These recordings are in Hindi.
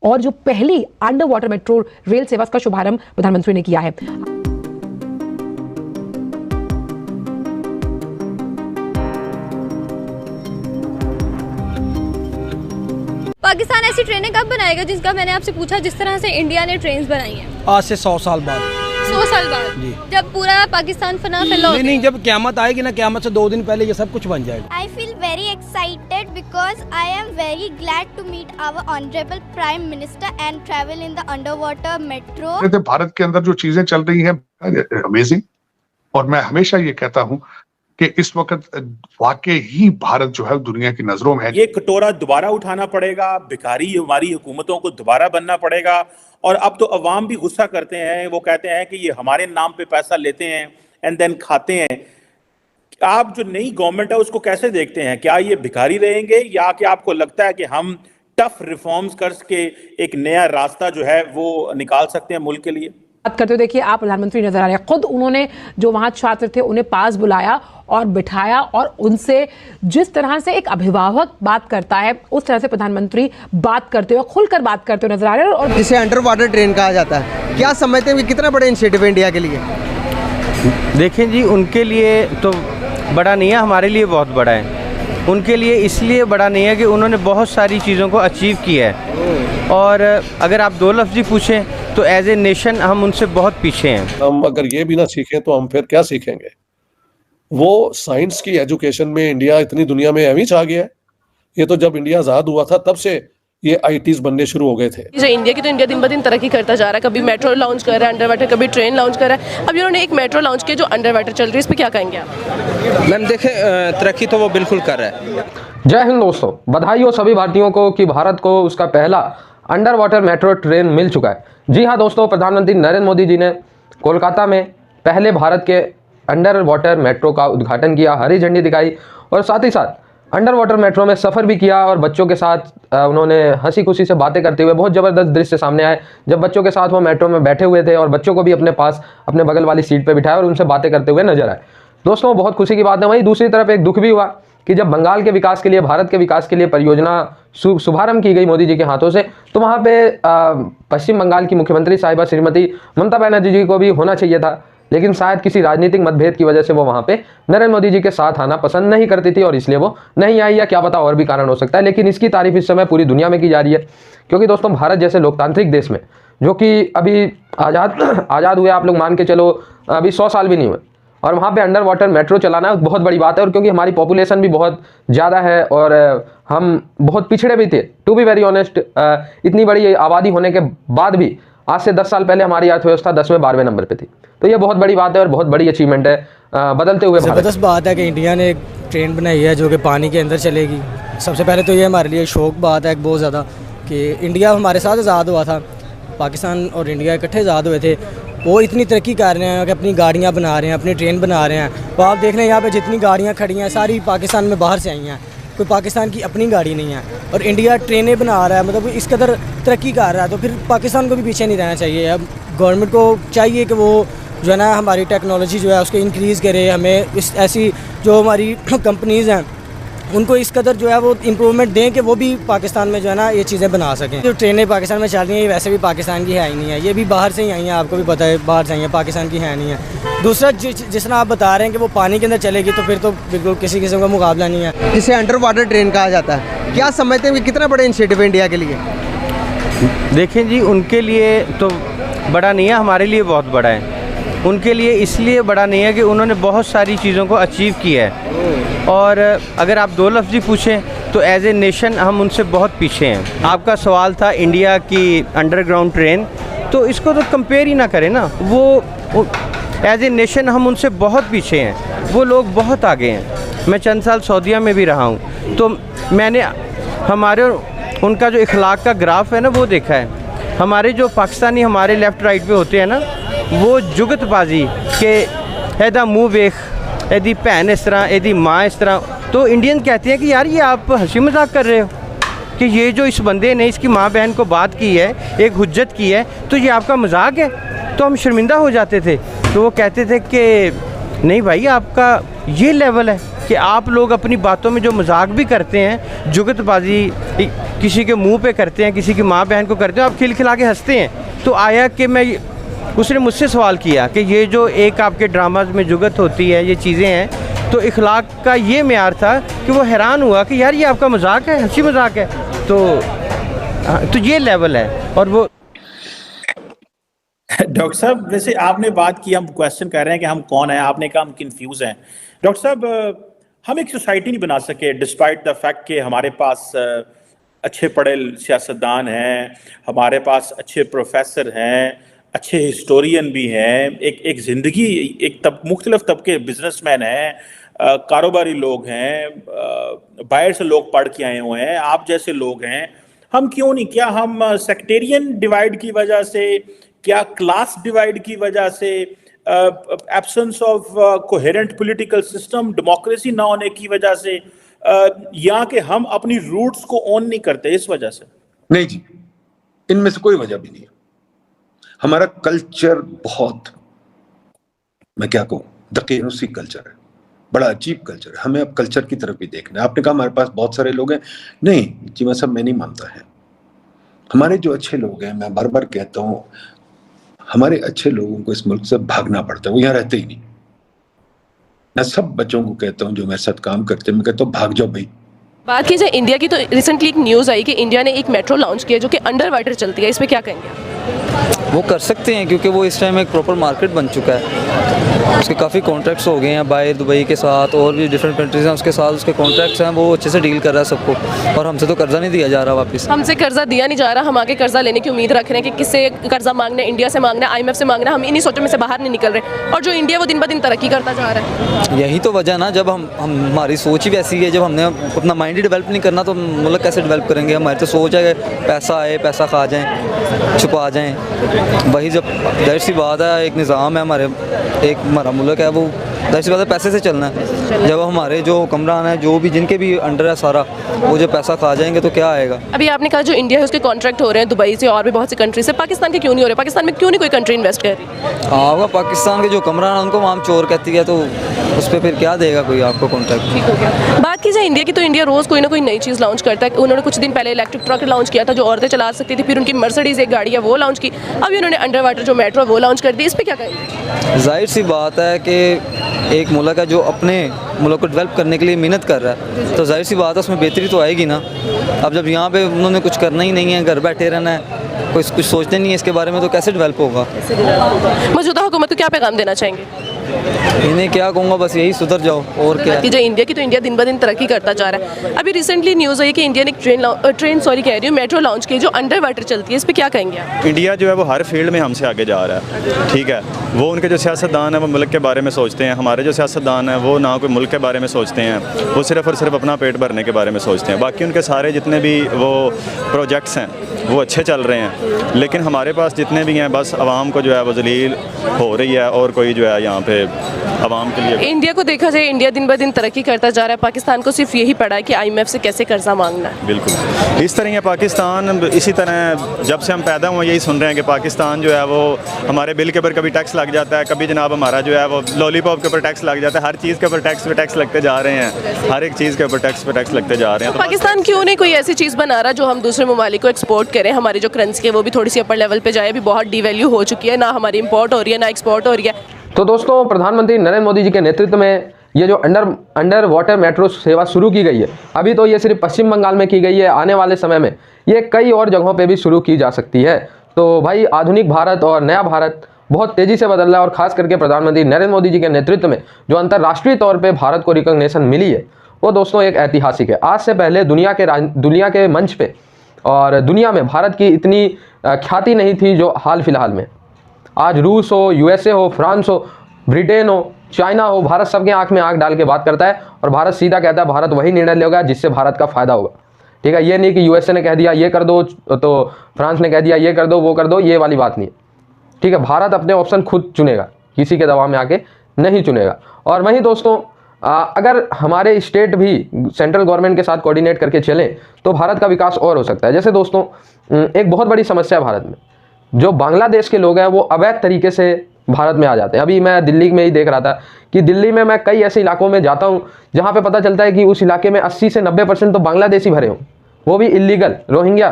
और जो पहली अंडर वाटर मेट्रो रेल सेवा का शुभारंभ प्रधानमंत्री ने किया है। पाकिस्तान ऐसी ट्रेनें कब बनाएगा जिसका मैंने आपसे पूछा, जिस तरह से इंडिया ने ट्रेन्स बनाई हैं? आज से 100 साल बाद। 100 साल बाद जी। जब पूरा पाकिस्तान फना फैला नहीं, जब क़यामत आएगी ना, क़यामत से 2 दिन पहले ये सब कुछ बन जाएगा। I feel very excited because I am very glad to meet our honorable Prime Minister and travel in the underwater metro. Bharat के अंदर जो चीजें चल रही हैं अमेजिंग, और मैं हमेशा ये कहता हूँ कि इस वक्त वाकई ही भारत जो है दुनिया की नजरों में है। ये कटोरा दोबारा उठाना पड़ेगा, भिखारी हमारी हुकूमतों को दोबारा बनना पड़ेगा। और अब तो अवाम भी गुस्सा करते हैं, वो कहते हैं कि ये हमारे नाम पे पैसा लेते हैं एंड देन खाते हैं। आप जो नई गवर्नमेंट है उसको कैसे देखते हैं? क्या ये भिखारी रहेंगे या कि आपको लगता है कि हम टफ रिफॉर्म्स करके एक नया रास्ता जो है वो निकाल सकते हैं मुल्क के लिए? बात करते हुए देखिए आप प्रधानमंत्री नजर आ रहे हैं। खुद उन्होंने जो वहां छात्र थे उन्हें पास बुलाया और बिठाया, और उनसे जिस तरह से एक अभिभावक बात करता है उस तरह से प्रधानमंत्री बात करते हुए, खुलकर बात करते हुए नजर आ रहे हैं। और जिसे अंडर वाटर ट्रेन कहा जाता है, क्या समझते हैं कि कितना बड़ा इनिशिएटिव है इंडिया के लिए? देखें जी, उनके लिए तो बड़ा नहीं है, हमारे लिए बहुत बड़ा है। उनके लिए इसलिए बड़ा नहीं है कि उन्होंने बहुत सारी चीज़ों को अचीव किया है, और अगर आप 2 लफ्ज़ ही पूछें तो एज ए नेशन हम उनसे बहुत पीछे हैं। हम अगर ये भी ना सीखें तो हम फिर क्या सीखेंगे? वो साइंस की एजुकेशन में इंडिया इतनी दुनिया में अभी छा गया है। ये तो जब इंडिया आज़ाद हुआ था तब से ये ITs बनने शुरू हो गए थे। जो इंडिया की, तो इंडिया दिन ब दिन तरक्की करता जा रहा है। कभी मेट्रो लॉन्च कर रहा है अंडर वाटर, कभी ट्रेन लॉन्च कर रहा है। अब इन्होंने एक मेट्रो लॉन्च की जो अंडर वाटर चल रही है, इस पर क्या कहेंगे आप? मैम देखें, तरक्की तो वो बिल्कुल कर रहा है। जय हिंद दोस्तों, बधाई हो सभी भारतीयों को कि भारत को उसका पहला अंडर वाटर मेट्रो ट्रेन मिल चुका है। जी हाँ दोस्तों, प्रधानमंत्री नरेंद्र मोदी जी ने कोलकाता में पहले भारत के अंडर वाटर मेट्रो का उद्घाटन किया, हरी झंडी दिखाई, और साथ ही साथ अंडर वाटर मेट्रो में सफ़र भी किया। और बच्चों के साथ उन्होंने हंसी खुशी से बातें करते हुए बहुत ज़बरदस्त दृश्य सामने आए, जब बच्चों के साथ वो मेट्रो में बैठे हुए थे और बच्चों को भी अपने पास अपने बगल वाली सीट पर बिठाया और उनसे बातें करते हुए नजर आए। दोस्तों बहुत खुशी की बात है। वहीं दूसरी तरफ एक दुख भी हुआ कि जब बंगाल के विकास के लिए, भारत के विकास के लिए परियोजना शुभारंभ की गई मोदी जी के हाथों से, तो वहाँ पे पश्चिम बंगाल की मुख्यमंत्री साहिबा श्रीमती ममता बनर्जी जी को भी होना चाहिए था, लेकिन शायद किसी राजनीतिक मतभेद की वजह से वो वहाँ पे नरेंद्र मोदी जी के साथ आना पसंद नहीं करती थी और इसलिए वो नहीं आई, या क्या पता और भी कारण हो सकता है। लेकिन इसकी तारीफ इस समय पूरी दुनिया में की जा रही है, क्योंकि दोस्तों भारत जैसे लोकतांत्रिक देश में, जो कि अभी आज़ाद हुए आप लोग मान के चलो अभी 100 साल भी नहीं हुए, और वहाँ पे अंडर वाटर मेट्रो चलाना बहुत बड़ी बात है। और क्योंकि हमारी पॉपुलेशन भी बहुत ज़्यादा है और हम बहुत पिछड़े भी थे, टू बी वेरी ऑनेस्ट, इतनी बड़ी आबादी होने के बाद भी आज से 10 साल पहले हमारी अर्थव्यवस्था 10वें 12वें नंबर पे थी। तो ये बहुत बड़ी बात है और बहुत बड़ी अचीवमेंट है बदलते हुए भारत। ज़बरदस्त बात है कि इंडिया ने एक ट्रेन बनाई है जो कि पानी के अंदर चलेगी। सबसे पहले तो ये हमारे लिए शौक बात है बहुत ज़्यादा कि इंडिया हमारे साथ आज़ाद हुआ था, पाकिस्तान और इंडिया इकट्ठे आज़ाद हुए थे। वो इतनी तरक्की कर रहे हैं कि अपनी गाड़ियाँ बना रहे हैं, अपनी ट्रेन बना रहे हैं। तो आप देख लें यहाँ पे जितनी गाड़ियाँ खड़ी हैं सारी पाकिस्तान में बाहर से आई हैं, कोई पाकिस्तान की अपनी गाड़ी नहीं है। और इंडिया ट्रेनें बना रहा है, मतलब इस कदर तरक्की कर रहा है, तो फिर पाकिस्तान को भी पीछे नहीं रहना चाहिए। अब गवर्नमेंट को चाहिए कि वो जो है ना हमारी टेक्नोलॉजी जो है उसको इंक्रीज़ करे। हमें इस ऐसी जो हमारी कंपनीज़ हैं उनको इस कदर जो है वो इम्प्रूवमेंट दें कि वो भी पाकिस्तान में जो है ना ये चीज़ें बना सकें। जो ट्रेनें पाकिस्तान में चल रही हैं ये वैसे भी पाकिस्तान की है ही नहीं है, ये भी बाहर से ही आई हैं, आपको भी पता है बाहर से आई हैं, पाकिस्तान की है नहीं है। दूसरा जिस तरह आप बता रहे हैं कि वो पानी के अंदर चलेगी, तो फिर तो बिल्कुल किसी किस्म का मुकाबला नहीं है। जिसे अंडर वाटर ट्रेन कहा जाता है, क्या समझते हैं कि कितना बड़ा इनिशिएटिव है इंडिया के लिए? देखें जी, उनके लिए तो बड़ा नहीं है, हमारे लिए बहुत बड़ा है। उनके लिए इसलिए बड़ा नहीं है कि उन्होंने बहुत सारी चीज़ों को अचीव किया है, और अगर आप 2 लफ्ज़ ही पूछें तो एज ए नेशन हम उनसे बहुत पीछे हैं। आपका सवाल था इंडिया की अंडरग्राउंड ट्रेन, तो इसको तो कंपेयर ही ना करें ना। वो एज ए नेशन हम उनसे बहुत पीछे हैं, वो लोग बहुत आगे हैं। मैं चंद साल सऊदीया में भी रहा हूँ, तो मैंने हमारे उनका जो इखलाक का ग्राफ है ना वो देखा है। हमारे जो पाकिस्तानी हमारे लेफ़्ट राइट पे होते हैं ना, वो जुगतबाजी के एदा मुँह वेख, एदी भैन इस तरह, एदी माँ इस तरह, तो इंडियन कहते हैं कि यार ये आप हंसी मजाक कर रहे हो कि ये जो इस बंदे ने इसकी माँ बहन को बात की है, एक हुज्जत की है, तो ये आपका मजाक है। तो हम शर्मिंदा हो जाते थे। तो वो कहते थे कि नहीं भाई आपका ये लेवल है, कि आप लोग अपनी बातों में जो मजाक भी करते हैं, जुगतबाजी किसी के मुंह पे करते हैं, किसी की माँ बहन को करते हैं, आप खिलखिला के हंसते हैं। तो आया कि उसने मुझसे सवाल किया कि ये जो एक आपके ड्रामाज में जुगत होती है, ये चीज़ें हैं, तो इखलाक का ये मेयार था कि वो हैरान हुआ कि यार ये आपका मजाक है, हंसी मजाक है। तो ये लेवल है। और वो डॉक्टर साहब, वैसे आपने बात की, हम क्वेश्चन कर रहे हैं कि हम कौन हैं, आपने कहा हम कंफ्यूज हैं। डॉक्टर साहब, हम एक सोसाइटी नहीं बना सके डिस्पाइट द फैक्ट कि हमारे पास अच्छे पढ़े सियासतदान हैं, हमारे पास अच्छे प्रोफेसर हैं, अच्छे हिस्टोरियन भी हैं, एक ज़िंदगी, मुख्तलिफ तबके बिजनेसमैन हैं, कारोबारी लोग हैं, बाहर से लोग पढ़ के आए हुए हैं, आप जैसे लोग हैं। हम क्यों नहीं, क्या हम सेक्टेरियन डिवाइड की वजह से, क्या क्लास डिवाइड की वजह से, absence of coherent political system, democracy ना होने की वजह से, या कि हम अपनी रूट्स को ऑन नहीं करते इस वजह से? नहीं जी, इनमें से कोई वजह भी नहीं है। हमारा कल्चर बहुत, मैं क्या कहूँ, दकीनूसी कल्चर है, बड़ा अजीब कल्चर है। हमें अब कल्चर की तरफ भी देखना है। आपने कहा हमारे पास बहुत सारे लोग हैं, नहीं जी, मैं सब मैं नहीं मानता है। हमारे जो अच्छे लोग हैं, मैं बार बार कहता हूँ, हमारे अच्छे लोगों को इस मुल्क से भागना पड़ता है, वो यहाँ रहते ही नहीं। मैं सब बच्चों को कहता हूँ जो मेरे साथ काम करते हैं, मैं कहता हूँ भाग जाओ भाई। बात की जाए इंडिया की, तो रिसेंटली एक न्यूज़ आई कि इंडिया ने एक मेट्रो लॉन्च किया जो कि अंडर वाटर चलती है, इस पर क्या कहेंगे? वो कर सकते हैं क्योंकि वो इस टाइम एक प्रॉपर मार्केट बन चुका है। उसके काफ़ी कॉन्ट्रैक्ट्स हो गए हैं बाहर, दुबई के साथ और भी डिफरेंट कंट्रीज हैं, उसके साथ उसके कॉन्ट्रैक्ट्स हैं, वो अच्छे से डील कर रहा है सबको। और हमसे तो कर्जा नहीं दिया जा रहा वापस। हमसे कर्जा दिया नहीं जा रहा, हम आगे कर्जा लेने की उम्मीद रख रहे हैं कि किससे कर्जा मांगना है, इंडिया से मांगना है, IMF से मांगना है। हम इन्हीं सोचों में से बाहर नहीं निकल रहे, और जो इंडिया वो दिन ब दिन तरक्की करता जा रहा है। यही तो वजह ना, जब हमारी सोच ही वैसी है, जब हमने अपना माइंड ही डेवलप नहीं करना तो मुल्क कैसे डेवलप करेंगे? हमारी तो सोच है कि पैसा आए, पैसा खा जाएँ, छुपा जाएँ। वही जब जाहिर सी बात है, एक निज़ाम है हमारा मुल्क है, वो जाहिर सी बात है पैसे से चलना है। जब हमारे जो हुक्मरान हैं, जो भी जिनके भी अंडर है सारा, वो जो पैसा खा जाएंगे तो क्या आएगा? अभी आपने कहा जो इंडिया है उसके कॉन्ट्रैक्ट हो रहे हैं दुबई से और भी बहुत सी कंट्री से, पाकिस्तान के क्यों नहीं हो रहे? पाकिस्तान में क्यों नहीं कोई कंट्री इन्वेस्ट कर रही? हाँ, पाकिस्तान के जो हुक्मरान हैं उनको वहाँ चोर कहती है, तो उस पर फिर क्या देगा कोई आपको कॉन्ट्रैक्ट? ठीक हो गया। बात की जाए इंडिया की, तो इंडिया रोज़ कोई ना कोई नई चीज़ लॉन्च करता है। उन्होंने कुछ दिन पहले इलेक्ट्रिक ट्रक लॉन्च किया था जो औरतें चला सकती थी, फिर उनकी मर्सिडीज़ एक गाड़ी है वो लॉन्च की, अभी उन्होंने अंडर वाटर जो मेट्रो वो लॉन्च कर दी। इस पर क्या कहेंगे? जाहिर सी बात है कि एक मुल्क है जो अपने मुल्क को डेवलप करने के लिए मेहनत कर रहा है, तो जाहिर सी बात है उसमें बेहतरी तो आएगी ना। अब जब यहाँ पे उन्होंने कुछ करना ही नहीं है, घर बैठे रहना है, कुछ सोचते नहीं है इसके बारे में, तो कैसे डेवलप होगा? मौजूदा हुकूमत को क्या पैगाम देना चाहेंगे? इन्हें क्या कहूँगा, बस यही सुधर जाओ और क्या। जो इंडिया की, तो इंडिया दिन ब दिन तरक्की करता जा रहा है। अभी रिसेंटली न्यूज़ आई कि इंडिया ने एक मेट्रो लॉन्च की जो अंडर वाटर चलती है, इस पर क्या कहेंगे आप? इंडिया जो है वो हर फील्ड में हमसे आगे जा रहा है, ठीक है। वो उनके जो सियासतदान हैं वो मुल्क के बारे में सोचते हैं, हमारे जो सियासतदान हैं वो ना कोई मुल्क के बारे में सोचते हैं, वो सिर्फ़ और सिर्फ अपना पेट भरने के बारे में सोचते हैं। बाकी उनके सारे जितने भी वो प्रोजेक्ट्स हैं वो अच्छे चल रहे हैं, लेकिन हमारे पास जितने भी हैं बस आवाम को जो है वो जलील हो रही है, और कोई जो है यहाँ पे आवाम के लिए। इंडिया को देखा जाए, इंडिया दिन ब दिन तरक्की करता जा रहा है, पाकिस्तान को सिर्फ यही पड़ा है कि IMF से कैसे कर्जा मांगना है। बिल्कुल इस तरह है पाकिस्तान। इसी तरह जब से हम पैदा हुए यही सुन रहे हैं कि पाकिस्तान जो है वो हमारे बिल के ऊपर कभी टैक्स लग जाता है, कभी जनाब हमारा जो है वो लॉलीपॉप के ऊपर टैक्स लग जाता है, हर चीज़ के ऊपर टैक्स पे टैक्स लगते जा रहे हैं, हर एक चीज़ के ऊपर टैक्स पे टैक्स लगते जा रहे हैं। तो पाकिस्तान क्यों नहीं कोई ऐसी चीज़ बना रहा जो हम दूसरे ममालिक को एक्सपोर्ट करें? हमारी जो करेंसी है वो भी थोड़ी सी अपर लेवल पे जाए। अभी बहुत डिवैल्यू हो चुकी है, ना हमारी इंपोर्ट हो रही है ना एक्सपोर्ट हो रही है। तो दोस्तों, प्रधानमंत्री नरेंद्र मोदी जी के नेतृत्व में ये जो अंडर वाटर मेट्रो सेवा शुरू की गई है, अभी तो ये सिर्फ पश्चिम बंगाल में की गई है, आने वाले समय में ये कई और जगहों पे भी शुरू की जा सकती है। तो भाई, आधुनिक भारत और नया भारत बहुत तेज़ी से बदल रहा है, और खास करके प्रधानमंत्री नरेंद्र मोदी जी के नेतृत्व में जो अंतर्राष्ट्रीय तौर पर भारत को रिकॉग्निशन मिली है, वो दोस्तों एक ऐतिहासिक है। आज से पहले दुनिया के मंच पे और दुनिया में भारत की इतनी ख्याति नहीं थी जो हाल फिलहाल में। आज रूस हो, USA हो, फ्रांस हो, ब्रिटेन हो, चाइना हो, भारत सबके आंख में आंख डाल के बात करता है, और भारत सीधा कहता है भारत वही निर्णय लेगा जिससे भारत का फायदा होगा। ठीक है, ये नहीं कि USA ने कह दिया ये कर दो, तो फ्रांस ने कह दिया ये कर दो, वो कर दो, ये वाली बात नहीं है। ठीक है, भारत अपने ऑप्शन खुद चुनेगा, किसी के दबाव में आके नहीं चुनेगा। और वहीं दोस्तों, अगर हमारे स्टेट भी सेंट्रल गवर्नमेंट के साथ कोऑर्डिनेट करके चलें तो भारत का विकास और हो सकता है। जैसे दोस्तों, एक बहुत बड़ी समस्या है भारत में, जो बांग्लादेश के लोग हैं वो अवैध तरीके से भारत में आ जाते हैं। अभी मैं दिल्ली में ही देख रहा था कि दिल्ली में मैं कई ऐसे इलाकों में जाता हूँ जहाँ पे पता चलता है कि उस इलाके में 80 से 90% तो बांग्लादेशी भरे हों, वो भी इलीगल रोहिंग्या।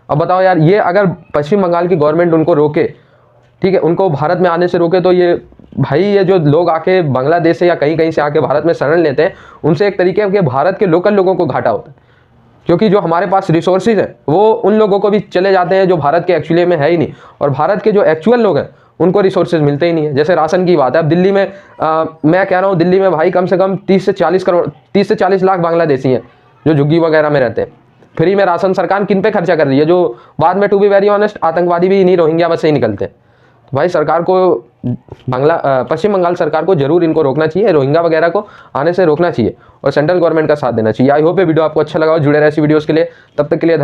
अब बताओ यार, ये अगर पश्चिम बंगाल की गवर्नमेंट उनको रोके, ठीक है, उनको भारत में आने से रोके, तो ये भाई ये जो लोग आके बांग्लादेश से या कहीं कहीं से आके भारत में शरण लेते हैं, उनसे एक तरीके के भारत के लोकल लोगों को घाटा होता है, क्योंकि जो हमारे पास रिसोर्सेज हैं वो उन लोगों को भी चले जाते हैं जो भारत के एक्चुअली में है ही नहीं, और भारत के जो एक्चुअल लोग हैं उनको रिसोर्सेज मिलते ही नहीं है। जैसे राशन की बात है, अब दिल्ली में मैं कह रहा हूँ, दिल्ली में भाई कम से कम 30 से 40 लाख बांग्लादेशी हैं जो झुग्गी वगैरह में रहते हैं। फ्री में राशन सरकार किन पे खर्चा कर रही है, जो बाद में टू बी वेरी ऑनेस्ट आतंकवादी भी नहीं रोहिंग्या बस से ही निकलते हैं। तो भाई सरकार को पश्चिम बंगाल सरकार को जरूर इनको रोकना चाहिए, रोहिंग्या वगैरह को आने से रोकना चाहिए और सेंट्रल गवर्नमेंट का साथ देना चाहिए। आई होप ये वीडियो आपको अच्छा लगा हो। जुड़े रहे ऐसी वीडियोस के लिए, तब तक के लिए धन्यवाद।